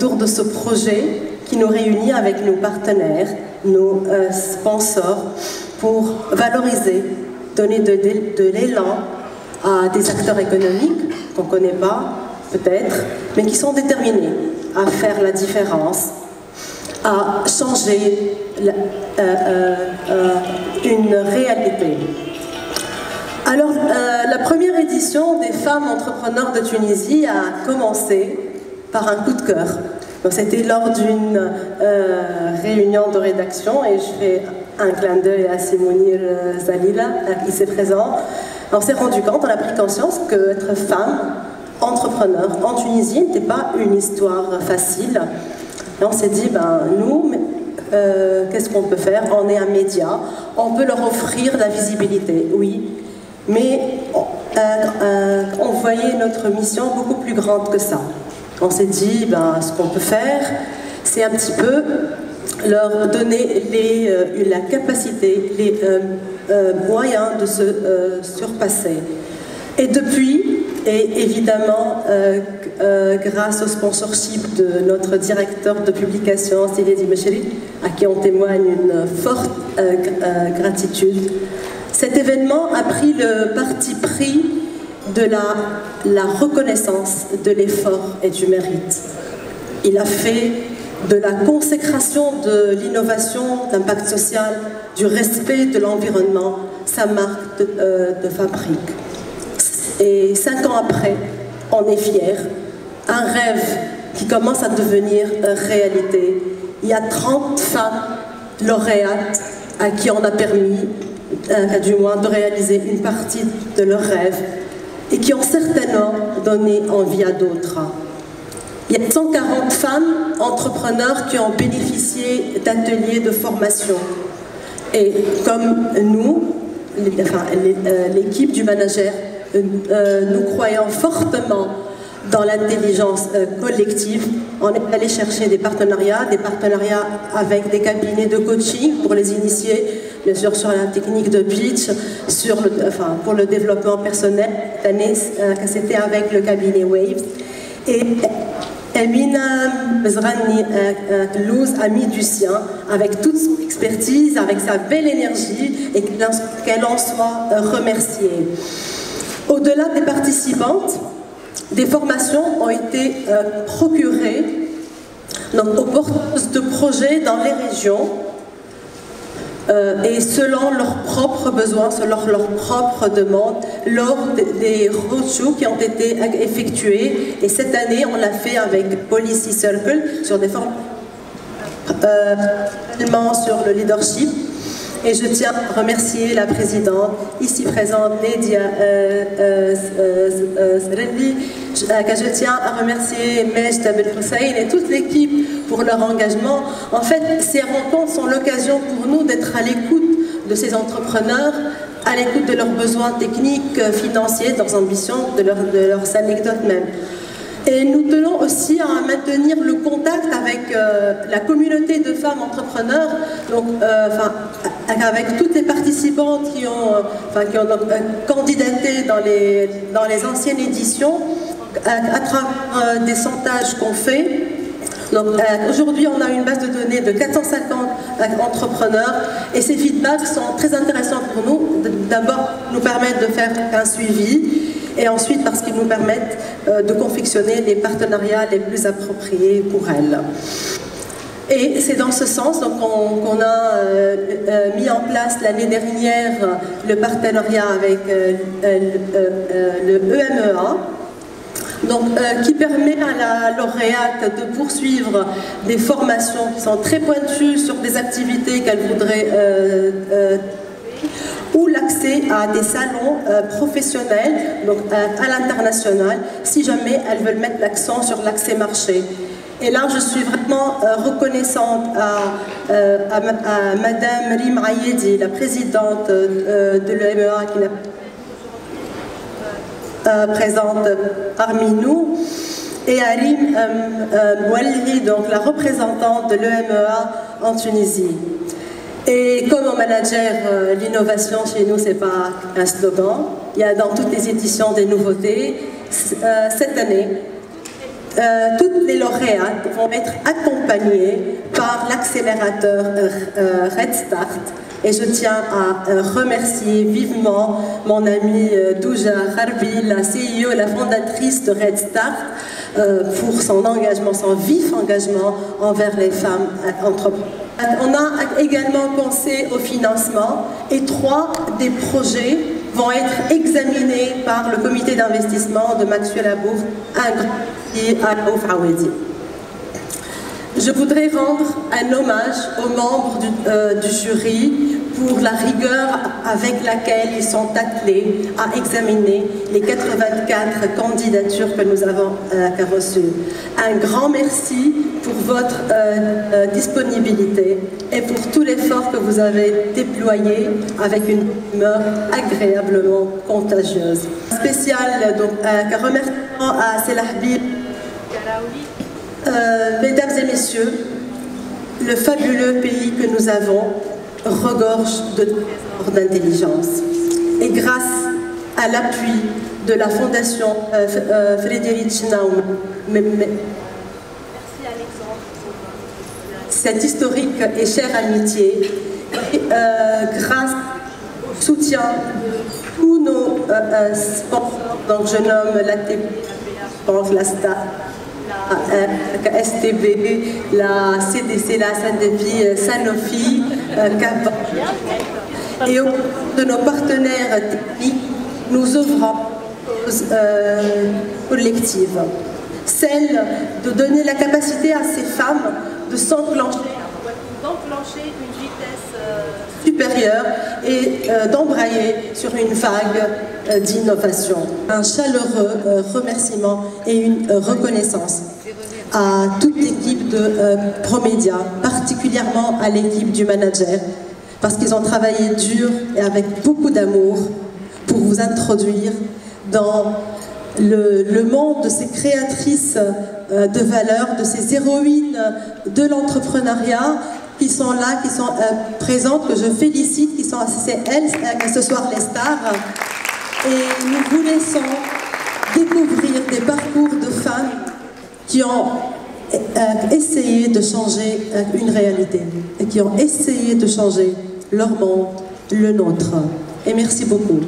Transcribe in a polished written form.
autour de ce projet qui nous réunit avec nos partenaires, nos sponsors, pour valoriser, donner de l'élan à des acteurs économiques qu'on ne connaît pas, peut-être, mais qui sont déterminés à faire la différence, à changer une réalité. Alors, la première édition des femmes entrepreneurs de Tunisie a commencé par un coup de cœur. C'était lors d'une réunion de rédaction, et je fais un clin d'œil à Simounir Zalila, ici présent. On s'est rendu compte, on a pris conscience qu'être femme entrepreneur en Tunisie n'était pas une histoire facile. Et on s'est dit, nous, qu'est-ce qu'on peut faire? On est un média, on peut leur offrir la visibilité, oui, mais on voyait notre mission beaucoup plus grande que ça. On s'est dit, ce qu'on peut faire, c'est un petit peu leur donner la capacité, les moyens de se surpasser. Et depuis, et évidemment, grâce au sponsorship de notre directeur de publication, Sylvie Mecheri, à qui on témoigne une forte gratitude, cet événement a pris le parti pris de la reconnaissance de l'effort et du mérite. Il a fait de la consécration de l'innovation, d'impact social, du respect de l'environnement, sa marque de fabrique. Et 5 ans après, on est fiers. Un rêve qui commence à devenir réalité. Il y a 30 femmes lauréates à qui on a permis, du moins, de réaliser une partie de leurs rêves et qui ont certainement donné envie à d'autres. Il y a 140 femmes entrepreneurs qui ont bénéficié d'ateliers de formation. Et comme nous, l'équipe du manager, nous croyons fortement dans l'intelligence collective. On est allé chercher des partenariats avec des cabinets de coaching pour les initier, bien sûr, sur la technique de pitch, pour le développement personnel. Cette année, c'était avec le cabinet Waves. Et Emina Bezrani Louz a mis du sien, avec toute son expertise, avec sa belle énergie, et qu'elle en soit remerciée. Au-delà des participantes, des formations ont été procurées aux porteuses de projets dans les régions et selon leurs propres besoins, selon leurs propres demandes, lors des roadshows qui ont été effectués. Et cette année, on l'a fait avec Policy Circle sur des formes sur le leadership. Et je tiens à remercier la présidente, ici présente, Nadia Zrelli, que je tiens à remercier Majd Abel Hussein et toute l'équipe pour leur engagement. En fait, ces rencontres sont l'occasion pour nous d'être à l'écoute de ces entrepreneurs, à l'écoute de leurs besoins techniques, financiers, de leurs ambitions, de leurs anecdotes même. Et nous tenons aussi à maintenir le contact avec la communauté de femmes entrepreneurs, donc, avec toutes les participantes qui ont candidaté dans les anciennes éditions, à travers des sondages qu'on fait. Aujourd'hui, on a une base de données de 450 entrepreneurs et ces feedbacks sont très intéressants pour nous. D'abord, nous permettent de faire un suivi. Et ensuite parce qu'ils nous permettent de confectionner les partenariats les plus appropriés pour elles. Et c'est dans ce sens qu'on a mis en place l'année dernière le partenariat avec le EMEA, qui permet à la lauréate de poursuivre des formations qui sont très pointues sur des activités qu'elle voudrait ou l'accès à des salons professionnels, donc à l'international, si jamais elles veulent mettre l'accent sur l'accès marché. Et là, je suis vraiment reconnaissante à Madame Rim Ayedi, la présidente de l'EMEA, qui est présente parmi nous, et à Rim Moualli, donc la représentante de l'EMEA en Tunisie. Et comme au manager, l'innovation chez nous, ce n'est pas un slogan. Il y a dans toutes les éditions des nouveautés. Cette année, Toutes les lauréates vont être accompagnées par l'accélérateur Red Start. Et je tiens à remercier vivement mon amie Douja Harbi, la CEO et la fondatrice de Red Start, pour son engagement, son vif engagement envers les femmes entrepreneurs. On a également pensé au financement et 3 des projets vont être examinés par le comité d'investissement de Maxwell Abour, un grand et à Ouf Awedi. Je voudrais rendre un hommage aux membres du jury pour la rigueur avec laquelle ils sont attelés à examiner les 84 candidatures que nous avons reçues. Un grand merci pour votre disponibilité et pour tout l'effort que vous avez déployé avec une humeur agréablement contagieuse. Spécial donc, remerciement à Selahbi. Mesdames et messieurs, le fabuleux pays que nous avons regorge de trésors d'intelligence. Et grâce à l'appui de la Fondation Friedrich Naumann, cette historique et chère amitié, et, grâce au soutien de tous nos sponsors, donc je nomme l'ATP, la STA, la STB, la CDC, la SNDP, Sanofi, Cap, et au de nos partenaires techniques, nous œuvrons collective, celle de donner la capacité à ces femmes de s'enclencher, d'enclencher une vitesse supérieure et d'embrayer sur une vague d'innovation. Un chaleureux remerciement et une reconnaissance à toute l'équipe de Promédia, particulièrement à l'équipe du manager, parce qu'ils ont travaillé dur et avec beaucoup d'amour pour vous introduire dans le monde de ces créatrices de valeur, de ces héroïnes de l'entrepreneuriat qui sont là, qui sont présentes, que je félicite, qui sont c'est elles ce soir les stars. Et nous vous laissons découvrir des parcours de femmes qui ont essayé de changer une réalité et qui ont essayé de changer leur monde, le nôtre. Et merci beaucoup.